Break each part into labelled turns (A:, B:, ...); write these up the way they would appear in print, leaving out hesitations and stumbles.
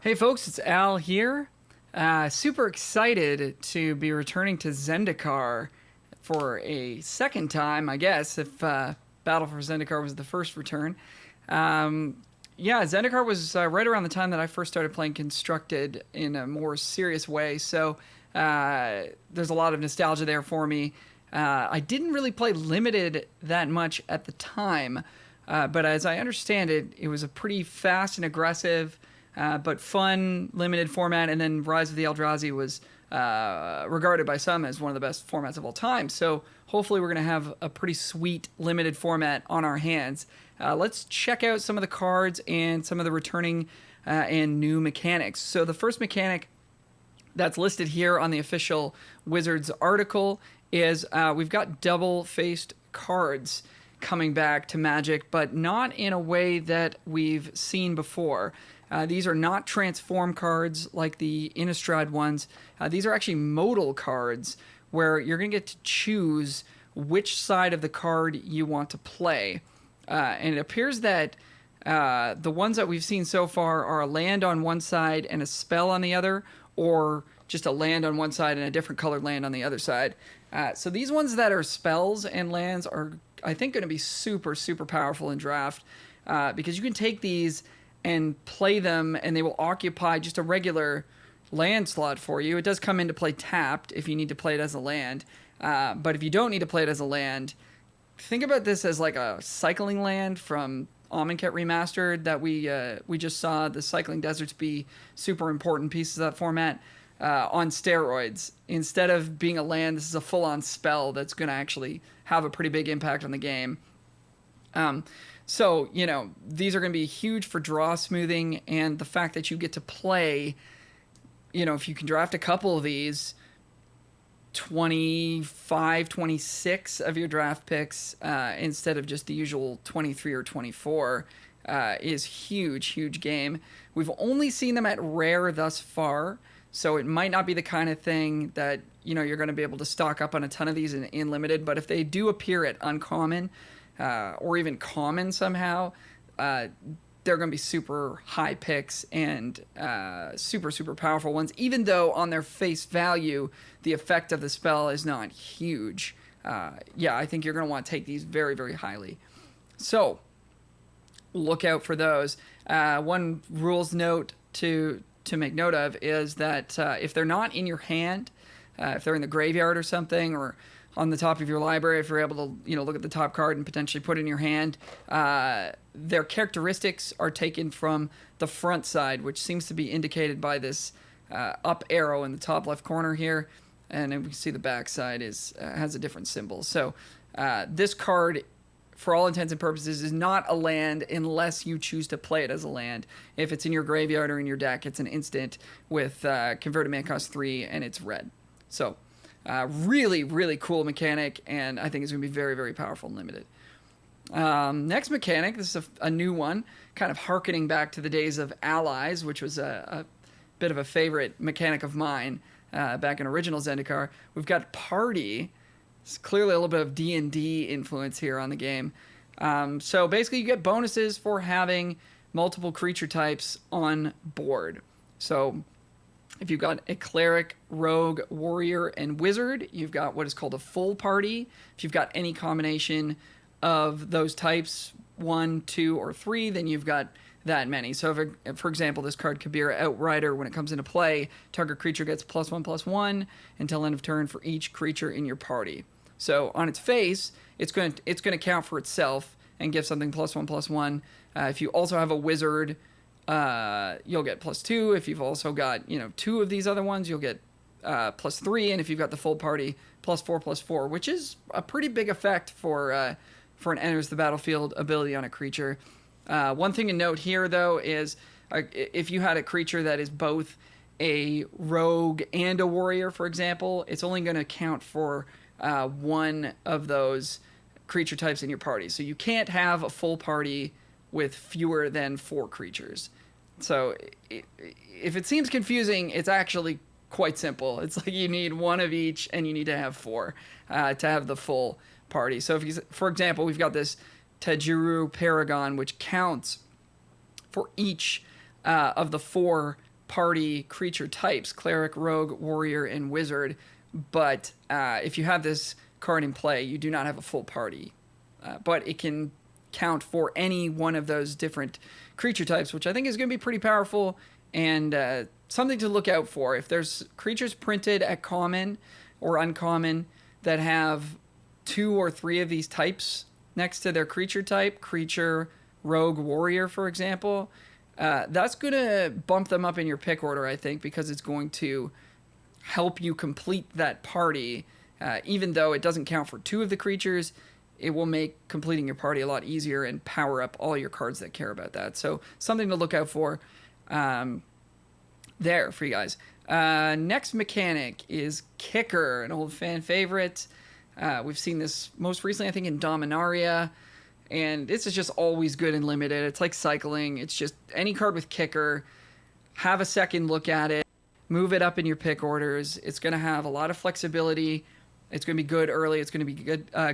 A: Hey folks, it's Al here. Super excited to be returning to Zendikar for a second time, I guess, if Battle for Zendikar was the first return. Um, yeah, Zendikar was right around the time that I first started playing Constructed in a more serious way, so there's a lot of nostalgia there for me. I didn't really play Limited that much at the time, but as I understand it, it was a pretty fast and aggressive but fun limited format. And then Rise of the Eldrazi was regarded by some as one of the best formats of all time. So hopefully we're going to have a pretty sweet limited format on our hands. Let's check out some of the cards and some of the returning and new mechanics. So the first mechanic that's listed here on the official Wizards article is we've got double-faced cards coming back to Magic, but not in a way that we've seen before. These are not transform cards like the Innistrad ones. These are actually modal cards where you're going to get to choose which side of the card you want to play. And it appears that the ones that we've seen so far are a land on one side and a spell on the other, or just a land on one side and a different colored land on the other side. So these ones that are spells and lands are, I think, going to be super, super powerful in draft because you can take these and play them, and they will occupy just a regular land slot for you. It does come into play tapped if you need to play it as a land. But if you don't need to play it as a land, think about this as like a cycling land from Amonkhet Remastered that we just saw the cycling deserts be super important pieces of that format on steroids. Instead of being a land, this is a full-on spell that's going to actually have a pretty big impact on the game. So, these are going to be huge for draw smoothing, and the fact that you get to play, if you can draft a couple of these, 25, 26 of your draft picks instead of just the usual 23 or 24 is huge, huge game. We've only seen them at rare thus far, so it might not be the kind of thing that, you're going to be able to stock up on a ton of these in limited, but if they do appear at uncommon, or even common somehow, they're going to be super high picks and super, super powerful ones, even though on their face value, the effect of the spell is not huge. I think you're going to want to take these very, very highly. So, look out for those. One rules note to make note of is that if they're not in your hand, if they're in the graveyard or something, or on the top of your library, if you're able to, look at the top card and potentially put it in your hand, their characteristics are taken from the front side, which seems to be indicated by this up arrow in the top left corner here, and then we can see the back side has a different symbol. So this card, for all intents and purposes, is not a land unless you choose to play it as a land. If it's in your graveyard or in your deck, it's an instant with converted mana cost 3, and it's red. So really, really cool mechanic, and I think it's going to be very, very powerful and limited. Next mechanic, this is a new one, kind of hearkening back to the days of Allies, which was a bit of a favorite mechanic of mine back in original Zendikar. We've got Party. It's clearly a little bit of D&D influence here on the game. So basically you get bonuses for having multiple creature types on board. So if you've got a cleric, rogue, warrior, and wizard, you've got what is called a full party. If you've got any combination of those types, 1, 2, or 3, then you've got that many. So if, for example, this card Kabira Outrider, when it comes into play, target creature gets +1/+1 until end of turn for each creature in your party. So on its face, it's going to count for itself and give something +1/+1. If you also have a wizard, you'll get +2. If you've also got 2 of these other ones, you'll get +3. And if you've got the full party, +4/+4, which is a pretty big effect for an enters the battlefield ability on a creature. One thing to note here, though, is if you had a creature that is both a rogue and a warrior, for example, it's only going to count for one of those creature types in your party. So you can't have a full party with fewer than 4 creatures. So if it seems confusing, it's actually quite simple. It's like you need one of each, and you need to have 4 to have the full party. So for example, we've got this Tajuru Paragon, which counts for each of the 4 party creature types: cleric, rogue, warrior, and wizard. But if you have this card in play, you do not have a full party. But it can count for any one of those different creature types, which I think is going to be pretty powerful and something to look out for. If there's creatures printed at common or uncommon that have 2 or 3 of these types next to their creature type, creature, rogue, warrior, for example, that's going to bump them up in your pick order, I think, because it's going to help you complete that party. Even though it doesn't count for 2 of the creatures, it will make completing your party a lot easier and power up all your cards that care about that. So something to look out for there for you guys. Next mechanic is Kicker, an old fan favorite. We've seen this most recently, I think, in Dominaria. And this is just always good and limited. It's like cycling. It's just any card with Kicker, have a second look at it, move it up in your pick orders. It's going to have a lot of flexibility. It's going to be good early. It's going to be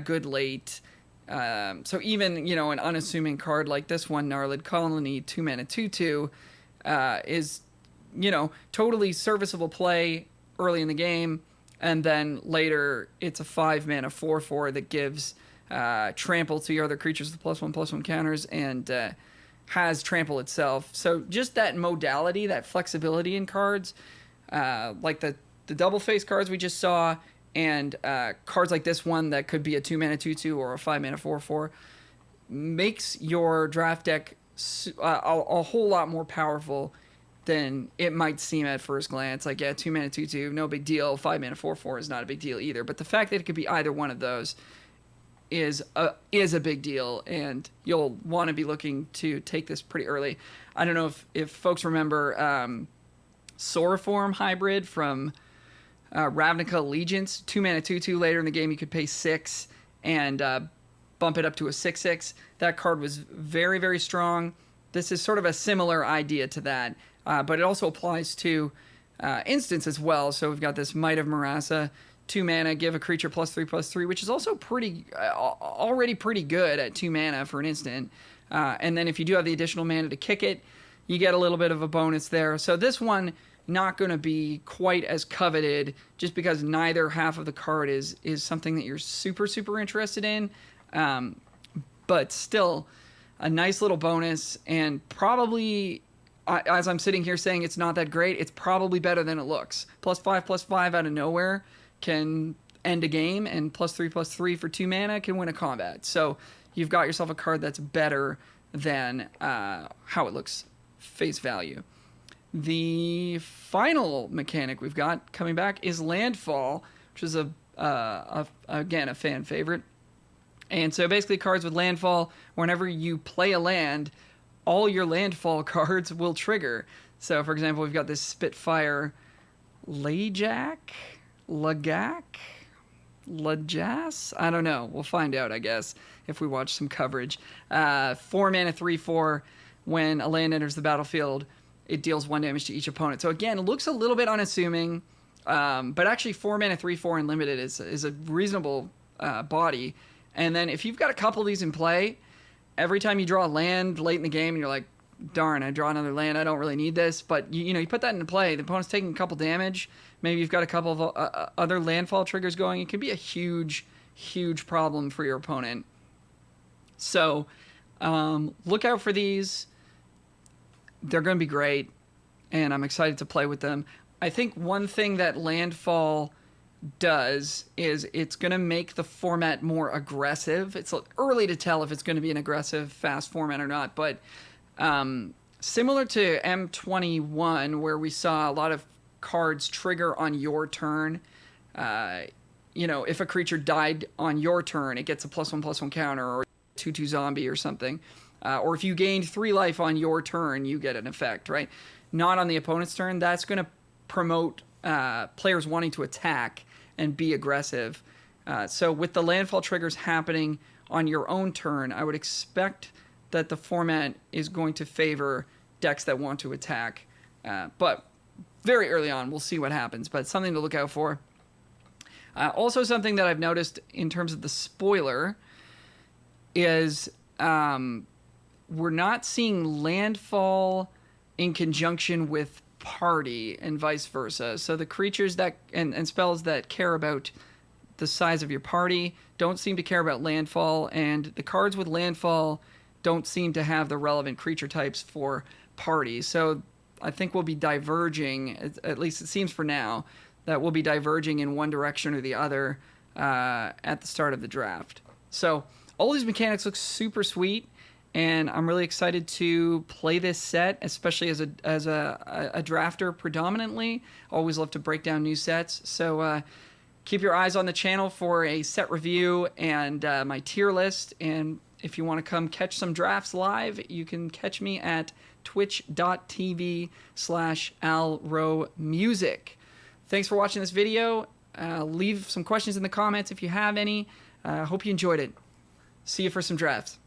A: good late. So even, an unassuming card like this one, Gnarled Colony, 2 mana, 2/2, is, totally serviceable play early in the game. And then later, it's a 5 mana, 4/4 that gives trample to your other creatures with +1/+1 counters and has trample itself. So just that modality, that flexibility in cards, like the double face cards we just saw, and cards like this one that could be a 2 mana 2/2 or a 5 mana 4/4, makes your draft deck a whole lot more powerful than it might seem at first glance. Like, yeah, 2 mana 2/2, no big deal. 5 mana 4/4 is not a big deal either. But the fact that it could be either one of those is a big deal, and you'll want to be looking to take this pretty early. I don't know if folks remember Soroform Hybrid from Ravnica Allegiance. 2 mana 2/2. Later in the game, you could pay 6 and bump it up to a 6/6. That card was very, very strong. This is sort of a similar idea to that, but it also applies to instants as well. So we've got this Might of Marasa, 2 mana, give a creature +3/+3, which is also already pretty good at 2 mana for an instant. And then if you do have the additional mana to kick it, you get a little bit of a bonus there. So this one, not going to be quite as coveted, just because neither half of the card is something that you're super, super interested in. But still, a nice little bonus, and probably, as I'm sitting here saying it's not that great, it's probably better than it looks. +5/+5 out of nowhere can end a game, and +3/+3 for 2 mana can win a combat. So you've got yourself a card that's better than how it looks face value. The final mechanic we've got coming back is Landfall, which is again a fan favorite. And so basically, cards with Landfall, whenever you play a land, all your Landfall cards will trigger. So for example, we've got this Spitfire Lagac? Lajas? I don't know. We'll find out, I guess, if we watch some coverage. 4 mana 3/4. When a land enters the battlefield, it deals 1 damage to each opponent. So again, it looks a little bit unassuming, but actually 4 mana 3/4 and limited is a reasonable body. And then if you've got a couple of these in play, every time you draw a land late in the game and you're like, darn, I draw another land, I don't really need this, but you put that into play, the opponent's taking a couple damage, maybe you've got a couple of other landfall triggers going, it can be a huge, huge problem for your opponent. So look out for these. They're going to be great, and I'm excited to play with them. I think one thing that Landfall does is it's going to make the format more aggressive. It's early to tell if it's going to be an aggressive, fast format or not, but similar to M21, where we saw a lot of cards trigger on your turn, if a creature died on your turn, it gets a +1/+1 counter, or 2/2 zombie or something. Or if you gained 3 life on your turn, you get an effect, right? Not on the opponent's turn. That's going to promote players wanting to attack and be aggressive. So with the landfall triggers happening on your own turn, I would expect that the format is going to favor decks that want to attack. But very early on, we'll see what happens. But something to look out for. Also something that I've noticed in terms of the spoiler is we're not seeing landfall in conjunction with party and vice versa. So the creatures that and spells that care about the size of your party don't seem to care about landfall, and the cards with landfall don't seem to have the relevant creature types for party. So I think we'll be diverging, at least it seems for now, that we'll be diverging in one direction or the other at the start of the draft. So all these mechanics look super sweet, and I'm really excited to play this set, especially as a drafter predominantly. Always love to break down new sets. So keep your eyes on the channel for a set review and my tier list. And if you want to come catch some drafts live, you can catch me at twitch.tv/alromusic. Thanks for watching this video. Leave some questions in the comments if you have any. Hope you enjoyed it. See you for some drafts.